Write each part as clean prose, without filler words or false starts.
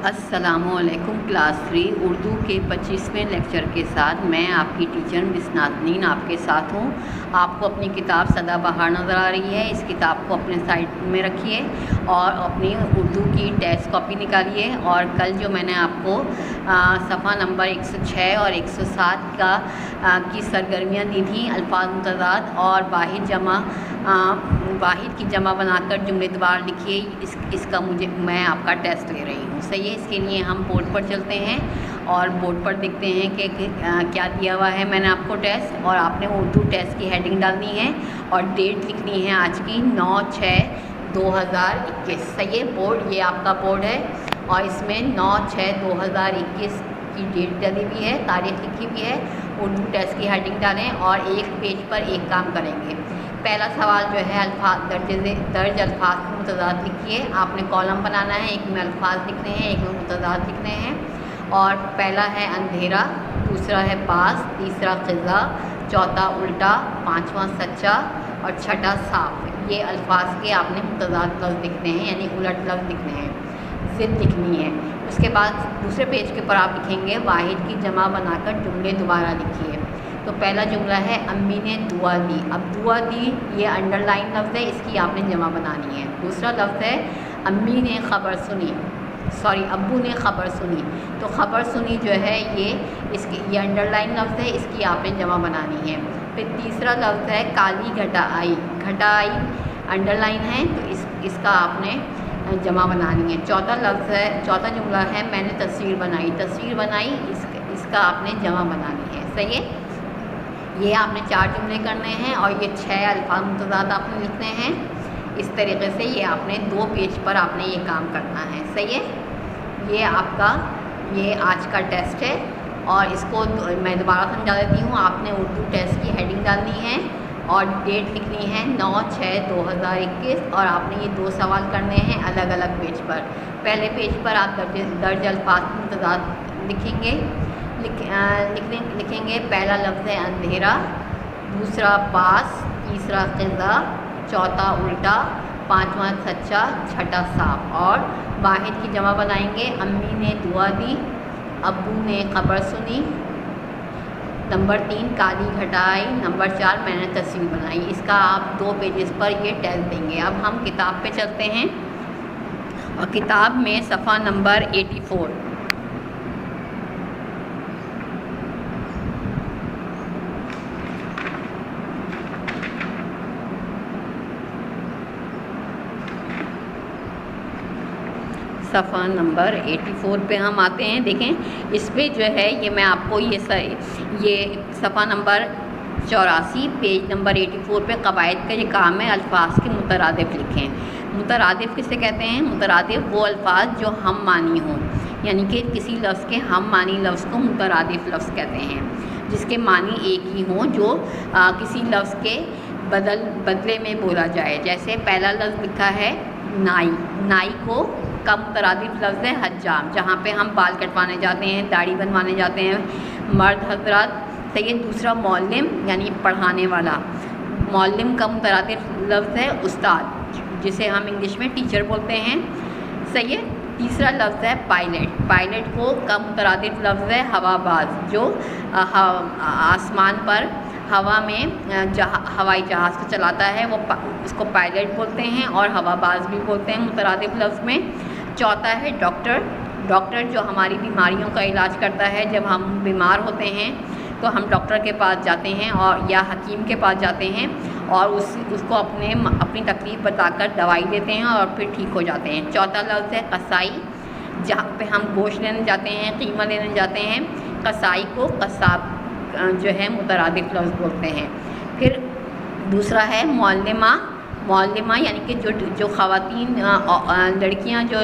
अस्सलाम वालेकुम। क्लास 3 उर्दू के 25वें लेक्चर के साथ मैं आपकी टीचर मिस नाज़नीन आपके साथ हूँ। आपको अपनी किताब सदाबहार नज़र आ रही है। इस किताब को अपने साइड में रखिए और अपनी उर्दू की टेस्ट कॉपी निकालिए। और कल जो मैंने आपको सफ़ा नंबर 106 और 107 की सरगर्मियाँ दी थी, अल्फाज मुतज़ाद और वाहिद की जमा बनाकर जुमले दोबारा लिखिए, इसका मैं आपका टेस्ट ले रही हूँ। सही है। इसके लिए हम बोर्ड पर चलते हैं और बोर्ड पर देखते हैं कि क्या दिया हुआ है। मैंने आपको टेस्ट और आपने उर्दू टेस्ट की हेडिंग डालनी है और डेट लिखनी है आज की 9/6/2021। सही है। बोर्ड ये आपका बोर्ड है और इसमें 9/6/2021 की डेट डाली हुई है, तारीख लिखी हुई है। उर्दू टेस्ट की हेडिंग डालें और एक पेज पर एक काम करेंगे। पहला सवाल जो है दर्ज अल्फाज के मुतज़ाद लिखिए। आपने कॉलम बनाना है, एक में अल्फाज लिखने हैं, एक में मुतज़ाद लिखने हैं। और पहला है अंधेरा, दूसरा है पास, तीसरा क़िज़ा, चौथा उल्टा, पाँचवा सच्चा और छठा साफ। ये अल्फाज के आपने मुतज़ाद लफ्ज़ लिखने हैं, यानी उलट लफ्ज़ लिखने हैं, ज़िद लिखनी है। उसके बाद दूसरे पेज के ऊपर आप लिखेंगे वाहिद की जमा बनाकर जुमले दोबारा लिखिए। तो पहला जुमला है अम्मी ने दुआ दी। अब दुआ दी ये अंडरलाइन लफ्ज़ है, इसकी आपने जमा बनानी है। दूसरा लफ्ज़ है अम्मी ने ख़बर सुनी, अब्बू ने ख़बर सुनी। तो ख़बर सुनी जो है ये अंडरलाइन लफ्ज़ है, इसकी आपने जमा बनानी है। फिर तीसरा लफ्ज़ है काली घटा आई। घटा आई अंडरलाइन है, तो इसका आपने जमा बनानी है। चौथा जुमला है मैंने तस्वीर बनाई। तस्वीर बनाई इसका आपने जमा बनानी है। सही है। ये आपने 4 जुमले करने हैं और ये 6 अल्फाज मुतज़ाद आपने लिखने हैं। इस तरीके से ये आपने 2 पेज पर आपने ये काम करना है। सही है। ये आपका आज का टेस्ट है और इसको मैं दोबारा समझा देती हूँ। आपने उर्दू टेस्ट की हेडिंग डालनी है और डेट लिखनी है 9/6/2021 और आपने ये 2 सवाल करने हैं अलग अलग पेज पर। पहले पेज पर आप दर्ज अल्फाज मुतज़ाद लिखेंगे। पहला लफ्ज़ है अंधेरा, दूसरा पास, तीसरा क़िज़ा, चौथा उल्टा, पाँचवा सच्चा, छठा साफ। और वाहिद की जमा बनाएंगे। अम्मी ने दुआ दी, अब्बू ने ख़बर सुनी, नंबर 3 काली घटाई, नंबर 4 मैंने तस्वीर बनाई। इसका आप 2 पेजेस पर ये टेस्ट देंगे। अब हम किताब पे चलते हैं और किताब में सफ़ा नंबर 84 सफ़ा नंबर 84 पे हम आते हैं। देखें इस पे जो है ये मैं आपको ये सफ़ा नंबर 84 पेज नंबर 84 पे कवायद का ये काम है अल्फाज के मुतरादिफ लिखें। मुतरादिफ किसे कहते हैं? मुतरादिफ वो अल्फाज जो हम मानी हों, यानी कि किसी लफ्ज़ के हम मानी लफ्ज़ को मुतरादिफ लफ्ज़ कहते हैं, जिसके मानी एक ही हों, जो किसी लफ्ज़ के बदले में बोला जाए। जैसे पहला लफ्ज़ लिखा है नाई। नाई को का मुतरादिफ लफ्ज़ है हज्जाम, जहाँ पे हम बाल कटवाने जाते हैं, दाढ़ी बनवाने जाते हैं मर्द हज़रात। सही है। दूसरा मौल्लिम यानी पढ़ाने वाला। मौल्लिम का मुतरादिफ लफ्ज़ है उस्ताद, जिसे हम इंग्लिश में टीचर बोलते हैं। सही है। तीसरा लफ्ज़ है पायलट। पायलट को का मुतरादिफ लफ्ज़ है हवाबाज, जो आसमान पर हवा में हवाई जहाज़ को चलाता है, वो उसको पायलट बोलते हैं और हवाबाज भी बोलते हैं मुतरादिफ लफ्ज़ में। चौथा है डॉक्टर। डॉक्टर जो हमारी बीमारियों का इलाज करता है। जब हम बीमार होते हैं तो हम डॉक्टर के पास जाते हैं और या हकीम के पास जाते हैं और उसको अपनी तकलीफ़ बताकर दवाई देते हैं और फिर ठीक हो जाते हैं। चौथा लफ्ज़ है कसाई, जहाँ पे हम गोश्त लेने जाते हैं, कीमा लेने जाते हैं। कसाई को कसाब जो है मुतरादिफ लफ्ज़ बोलते हैं। फिर दूसरा है मौल्लिमा। मौल्लिमा यानी कि जो ख़वातीन लड़कियां जो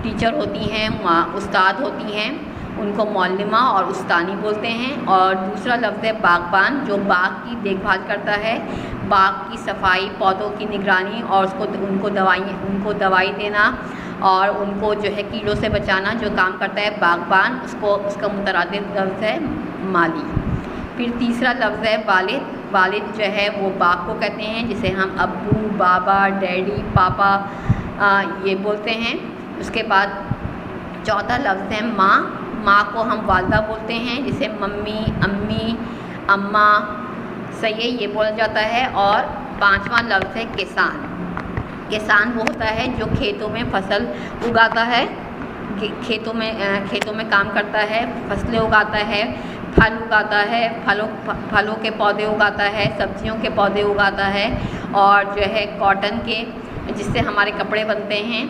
टीचर होती हैं, उस्ताद होती हैं, उनको मौल्लिमा और उस्तानी बोलते हैं। और दूसरा लफ्ज़ है बागबान, जो बाग की देखभाल करता है, बाग की सफाई, पौधों की निगरानी और उनको दवाई देना और उनको जो है कीड़ों से बचाना जो काम करता है बागबान, उसका मुतरादिफ लफ्ज़ है माली। फिर तीसरा लफ्ज़ है वालिद। वालिद जो है वो बाप को कहते हैं, जिसे हम अब्बू, बाबा, डैडी, पापा ये बोलते हैं। उसके बाद चौथा लफ्ज़ है माँ। माँ को हम वालदा बोलते हैं, जिसे मम्मी, अम्मी, अम्मा, सही है, ये बोला जाता है। और पांचवा लफ्ज़ है किसान। किसान वो होता है जो खेतों में फसल उगाता है, खेतों में काम करता है, फसलें उगाता है, फल उगाता है, फलों के पौधे उगाता है, सब्जियों के पौधे उगाता है, और जो है कॉटन के, जिससे हमारे कपड़े बनते हैं,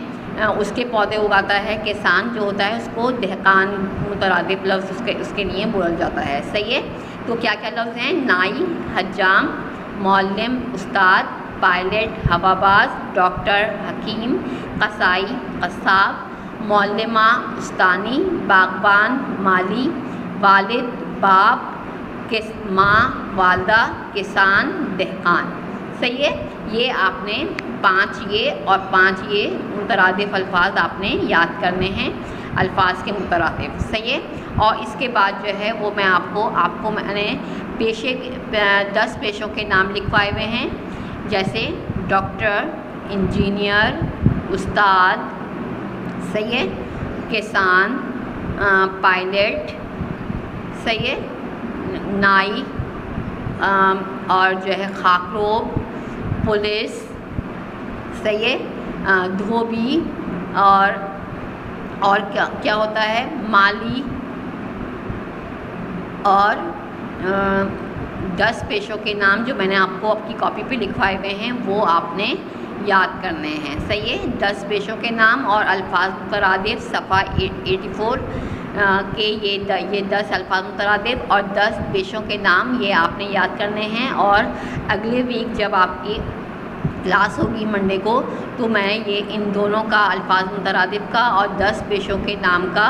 उसके पौधे उगाता है। किसान जो होता है उसको दहकान मुतरादिफ लफ्ज़ उसके लिए बोला जाता है, सही है। तो क्या क्या लफ्ज़ हैं? नाई, हज्जाम, मौल्लिम, उस्ताद, पायलट, हवाबाज, डॉक्टर, हकीम, कसाई, कसाब, मौल्लिमा, उस्तानी, बागबान, माली, वालिद, बाप, माँ, वालदा, किसान, दहकान, सही है। ये आपने 5 ये और 5 ये मुतरादिफ अल्फाज आपने याद करने हैं, अल्फाज के मुतरादिफ, सही है। और इसके बाद जो है वो मैं आपको मैंने 10 पेशों के नाम लिखवाए हुए हैं, जैसे डॉक्टर, इंजीनियर, उस्ताद, सही है, किसान, पायलट, सही है, नाई, और जो है खाकरोब, पुलिस, सही है, धोबी, और क्या होता है, माली। और 10 पेशों के नाम जो मैंने आपको आपकी कॉपी पे लिखवाए हुए हैं वो आपने याद करने हैं, सही है। 10 पेशों के नाम और अल्फाज मुतरादिफ सफ़ा 84 के ये 10 अल्फाज मुतरादिफ और 10 पेशों के नाम ये आपने याद करने हैं। और अगले वीक जब आपकी क्लास होगी मंडे को, तो मैं ये इन दोनों का, अल्फाज मुतरादिफ का और 10 पेशों के नाम का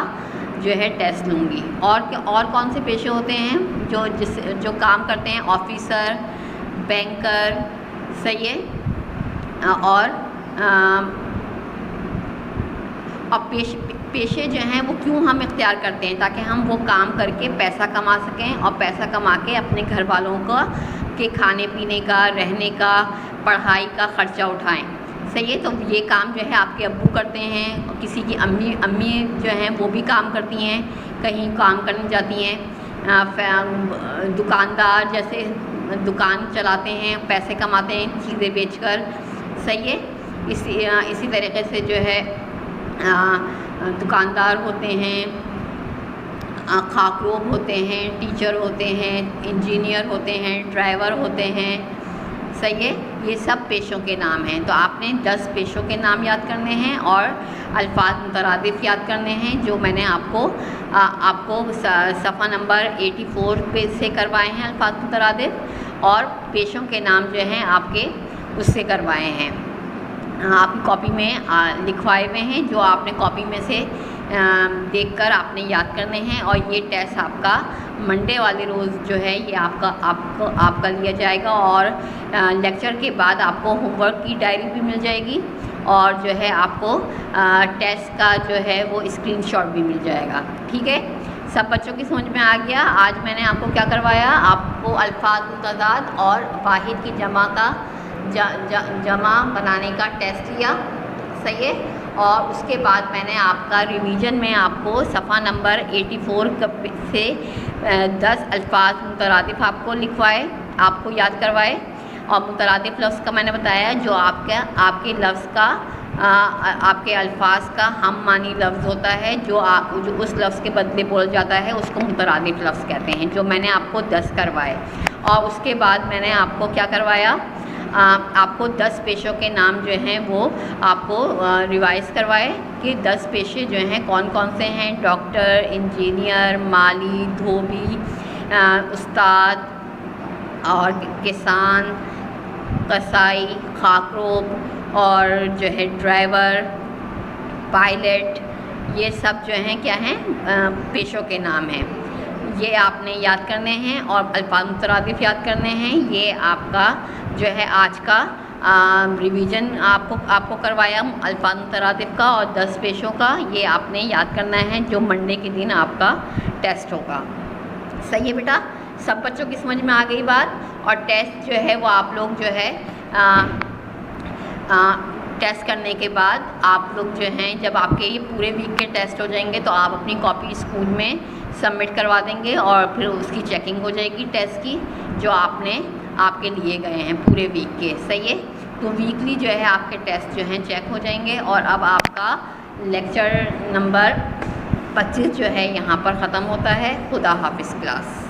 जो है टेस्ट लूँगी। और कौन से पेशे होते हैं जो काम करते हैं? ऑफिसर, बैंकर, सही है। और पेशे जो हैं वो क्यों हम इख्तियार करते हैं? ताकि हम वो काम करके पैसा कमा सकें और पैसा कमा के अपने घर वालों का के खाने पीने का, रहने का, पढ़ाई का ख़र्चा उठाएं, सही है। तो ये काम जो है आपके अब्बू करते हैं, और किसी की अम्मी जो हैं वो भी काम करती हैं, कहीं काम करने जाती हैं। दुकानदार जैसे दुकान चलाते हैं, पैसे कमाते हैं चीज़ें बेचकर, सही है। इसी तरीके से जो है दुकानदार होते हैं, खाकरोब होते हैं, टीचर होते हैं, इंजीनियर होते हैं, ड्राइवर होते हैं, सही है। ये सब पेशों के नाम हैं। तो आपने 10 पेशों के नाम याद करने हैं और अल्फाज मुतरादिफ याद करने हैं, जो मैंने आपको सफ़ा नंबर 84 पे से करवाए हैं अल्फाज मुतरादिफ, और पेशों के नाम जो हैं आपके उससे करवाए हैं, आपकी कॉपी में लिखवाए हुए हैं, जो आपने कॉपी में से देखकर आपने याद करने हैं। और ये टेस्ट आपका मंडे वाले रोज़ जो है ये आपका लिया जाएगा, और लेक्चर के बाद आपको होमवर्क की डायरी भी मिल जाएगी, और जो है आपको टेस्ट का जो है वो स्क्रीनशॉट भी मिल जाएगा, ठीक है। सब बच्चों की समझ में आ गया? आज मैंने आपको क्या करवाया? आपको अल्फाज मुतदाद और वाहिद की जमा का जमा बनाने का टेस्ट लिया, सही है। और उसके बाद मैंने आपका रिवीजन में आपको सफ़ा नंबर 84 से 10 अल्फाज मुतरादिफ आपको लिखवाए, आपको याद करवाए। और मुतरादिफ लफ्ज़ का मैंने बताया जो आपके लफ्ज़ का आपके अल्फाज का हम मानी लफ्ज़ होता है, जो उस लफ्ज़ के बदले बोला जाता है, उसको मुतरादिफ लफ्ज़ कहते हैं, जो मैंने आपको 10 करवाए। और उसके बाद मैंने आपको क्या करवाया? आपको 10 पेशों के नाम जो हैं वो आपको रिवाइज़ करवाए कि 10 पेशे जो हैं कौन कौन से हैं। डॉक्टर, इंजीनियर, माली, धोबी, उस्ताद और किसान, कसाई, खाकरोब और जो है ड्राइवर, पायलट, ये सब जो हैं क्या हैं? पेशों के नाम हैं। ये आपने याद करने हैं और अल्फाज मुतरादिफ याद करने हैं। ये आपका जो है आज का रिवीजन आपको करवाया अल्फाज मुतरादिफ का और 10 पेशों का, ये आपने याद करना है, जो मंडे के दिन आपका टेस्ट होगा। सही है बेटा? सब बच्चों की समझ में आ गई बात? और टेस्ट जो है वो आप लोग जो है ٹیسٹ کرنے کے بعد آپ لوگ جو ہیں جب آپ کے یہ پورے ویک کے ٹیسٹ ہو جائیں گے تو آپ اپنی کاپی اسکول میں سبمٹ کروا دیں گے اور پھر اس کی چیکنگ ہو جائے گی ٹیسٹ کی جو آپ کے لیے گئے ہیں پورے ویک کے. صحیح ہے. تو ویکلی جو ہے آپ کے ٹیسٹ جو ہیں چیک ہو جائیں گے. اور اب آپ کا لیکچر نمبر 25 جو ہے یہاں پر ختم ہوتا ہے. خدا حافظ کلاس.